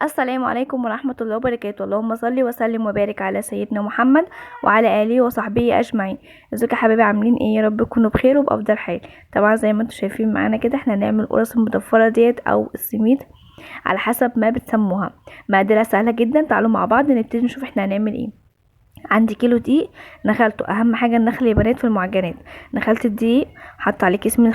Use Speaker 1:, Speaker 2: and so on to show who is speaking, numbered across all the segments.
Speaker 1: السلام عليكم ورحمة الله وبركاته. اللهم صل وسلم وبارك على سيدنا محمد وعلى آله وصحبه أجمعين. ازيكم يا حبايبي، عاملين ايه؟ يا رب تكونوا بخير وبأفضل حال. طبعا زي ما انتم شايفين معانا كده احنا هنعمل القرص المضفرة ديت او السميد على حسب ما بتسموها. مقاديرها سهلة جدا، تعالوا مع بعض نبتدي نشوف احنا هنعمل ايه. عندي كيلو دقيق نخلته، اهم حاجه النخل يا بنات في المعجنات. نخلت الدقيق، حط عليه كيس من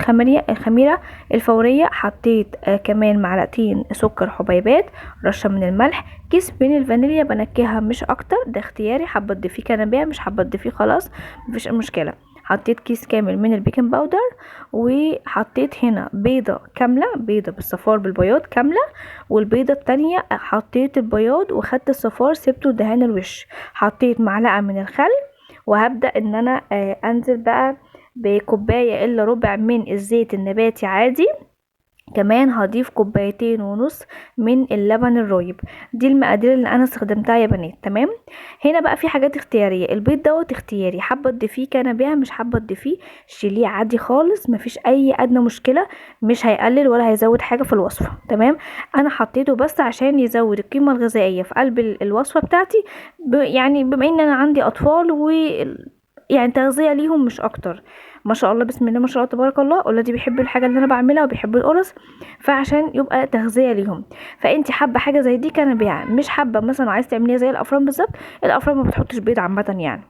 Speaker 1: الخميره الفوريه، حطيت كمان معلقتين سكر حبيبات، رشه من الملح، كيس من الفانيليا بنكهها مش اكتر، ده اختياري، حابه تضيفيه كنبيه مش حابه تضيفيه خلاص مفيش مشكله. حطيت كيس كامل من البيكنج باودر، وحطيت هنا بيضه كامله، بيضه بالصفار بالبياض كامله، والبيضه التانية حطيت البياض وخدت الصفار سبته دهان الوش. حطيت معلقه من الخل، وهبدا ان انا انزل بقى بكوبايه الا ربع من الزيت النباتي عادي. كمان هضيف كوبايتين ونص من اللبن الرايب. دي المقادير اللي انا استخدمتها يا بنات. تمام. هنا بقى في حاجات اختياريه، البيض دوت اختياري، حابه تضيفيه كان بيها مش حابه تضيفيه شيليه عادي خالص، مفيش اي ادنى مشكله، مش هيقلل ولا هيزود حاجه في الوصفه. تمام. انا حطيته بس عشان يزود القيمه الغذائيه في قلب الوصفه بتاعتي، يعني بما ان انا عندي اطفال يعني تغذيه ليهم مش اكتر. ما شاء الله بسم الله ما شاء الله تبارك الله، اولادي بيحبوا الحاجه اللي انا بعملها وبيحبوا القرص، فعشان يبقى تغذيه ليهم. فانت حابه حاجه زي دي كان بيها، مش حابه مثلا عايز تعمليها زي الافران بالظبط، الافران ما بتحطش بيض عامه يعني.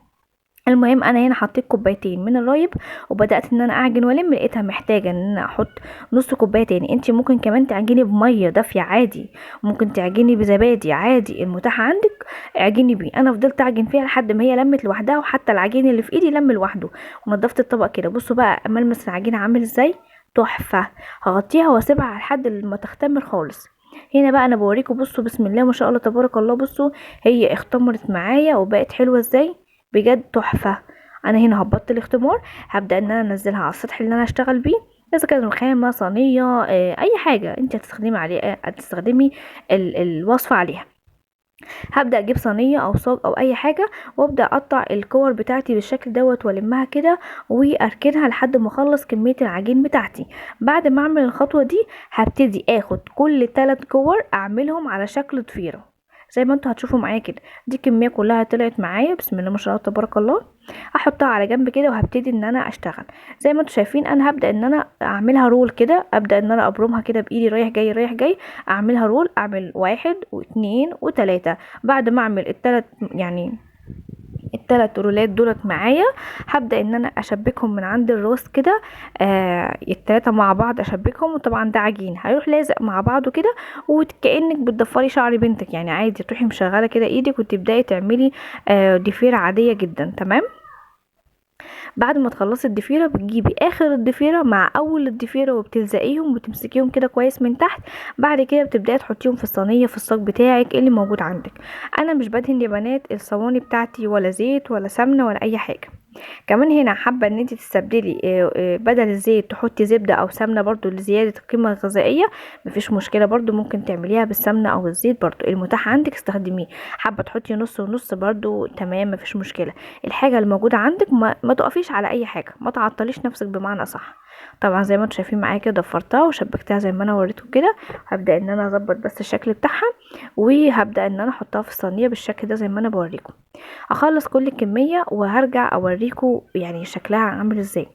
Speaker 1: المهم انا هنا حطيت كوبايتين من الرايب، وبدات ان انا اعجن والم، لقيتها محتاجه ان انا احط نص كوبايه تاني. انت ممكن كمان تعجني بميه دافيه عادي، ممكن تعجني بزبادي عادي، المتاح عندك اعجني بيه. انا فضلت اعجن فيها لحد ما هي لمت لوحدها، وحتى العجين اللي في ايدي لم لوحده. ونضفت الطبق كده، بصوا بقى ملمس العجينه عامل ازاي، تحفه. هغطيها واسيبها لحد ما تختمر خالص. هنا بقى انا بوريكم، بصوا بسم الله ما شاء الله تبارك الله، بصوا هي اختمرت معايا وبقت حلوه ازاي، بجد تحفه. انا هنا هبطت الاختمار، هبدا ان انا انزلها على السطح اللي انا هشتغل بيه، اذا كانت رخامه صينيه اي حاجه انت هتستخدمي عليه، هتستخدمي الوصفه عليها. هبدا اجيب صينيه او صاج او اي حاجه، وابدا اقطع الكور بتاعتي بالشكل دوت والمها كده واركنها لحد ما اخلص كميه العجين بتاعتي. بعد ما اعمل الخطوه دي هبتدي اخد كل 3 كور اعملهم على شكل ضفيره زي ما انتوا هتشوفوا معايا كده. دي الكميه كلها طلعت معايا بسم الله ما شاء الله تبارك الله. احطها على جنب كده وهبتدي ان انا اشتغل. زي ما انتوا شايفين انا هبدا ان انا اعملها رول كده، ابدا ان انا ابرمها كده بايدي رايح جاي رايح جاي، اعملها رول، اعمل 1 و2 و3. بعد ما اعمل يعني التلات رولات دولت معايا، هبدا ان انا اشبكهم من عند الراس كده، التلاتة مع بعض اشبكهم، وطبعا ده عجين هيروح لازق مع بعضه كده، وكانك بتضفري شعر بنتك يعني عادي، تروحي مشغله كده ايدك وتبداي تعملي ضفيره عاديه جدا. تمام. بعد ما تخلصي الضفيره بتجيبي اخر الضفيره مع اول الضفيره وبتلزقيهم وتمسكيهم كده كويس من تحت. بعد كده بتبداي تحطيهم في الصينيه في الصاج بتاعك اللي موجود عندك. انا مش بدهن يا بنات الصواني بتاعتي ولا زيت ولا سمنه ولا اي حاجه. كمان هنا حابه ان انت تستبدلي بدل الزيت تحطي زبده او سمنه برضو لزياده القيمه الغذائيه، مفيش مشكله، برضو ممكن تعمليها بالسمنه او الزيت، برضو المتاح عندك استخدميه. حابه تحطي نص ونص برضو تمام مفيش مشكله. الحاجه الموجوده عندك ما تقفيش على اي حاجه، ما تعطليش نفسك بمعنى صح. طبعا زي ما انتم شايفين معايا كده ضفرتها وشبكتها زي ما انا وريتكم كده. هبدا ان انا اظبط بس الشكل بتاعها، وهبدا ان انا احطها في الصينيه بالشكل ده زي ما انا بوريكم. اخلص كل الكميه وهرجع اوريكم يعني شكلها عامل ازاي.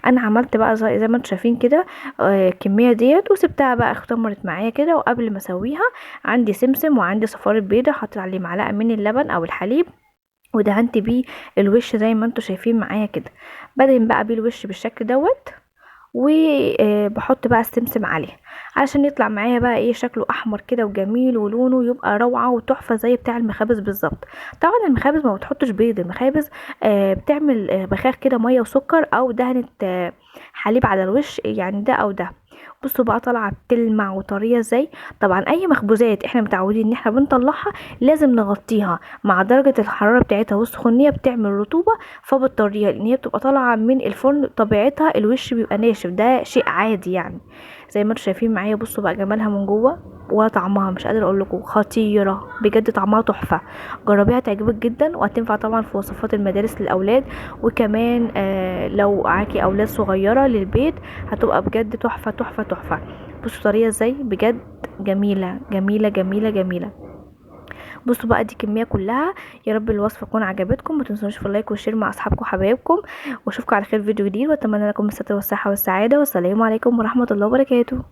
Speaker 1: انا عملت بقى زي ما انتم شايفين كده الكميه ديت، وسبتها بقى اختمرت معايا كده. وقبل ما اسويها عندي سمسم وعندي صفار بيضه، حطيت عليه معلقه من اللبن او الحليب، ودهنت بيه الوش زي ما انتم شايفين معايا كده. بدهن بقى بيه الوش بالشكل دوت، وبحط بقى السمسم عليه علشان يطلع معايا بقى ايه شكله احمر كده وجميل، ولونه يبقى روعه وتحفه زي بتاع المخابز بالظبط. طبعا المخابز ما بتحطش بيض، المخابز بتعمل بخاخ كده ميه وسكر، او دهنه حليب على الوش يعني ده او ده. بصوا بقى طالعه بتلمع وطريه ازاي. طبعا اي مخبوزات احنا متعودين ان احنا بنطلعها لازم نغطيها مع درجه الحراره بتاعتها والسخونيه، بتعمل رطوبه فبالطريقه لان هي بتبقى طالعه من الفرن طبيعتها الوش بيبقى ناشف، ده شيء عادي يعني. زي ما انتم شايفين معايا بصوا بقى جمالها من جوه وطعمها مش قادره اقول لكم خطيره بجد، طعمها تحفه. جربيها تعجبك جدا، وهتنفع طبعا في وصفات المدارس للاولاد، وكمان لو معاكي اولاد صغيره للبيت هتبقى بجد تحفه تحفه تحفه. بصوا طريقه ازاي بجد، جميله جميله جميله جميله. بصوا بقى دي كميه كلها. يا رب الوصفه تكون عجبتكم، ما تنسوش في اللايك والشير مع اصحابكم وحبايبكم، واشوفكم على خير في فيديو جديد، واتمنى لكم الستر والصحه والسعاده، والسلام عليكم ورحمه الله وبركاته.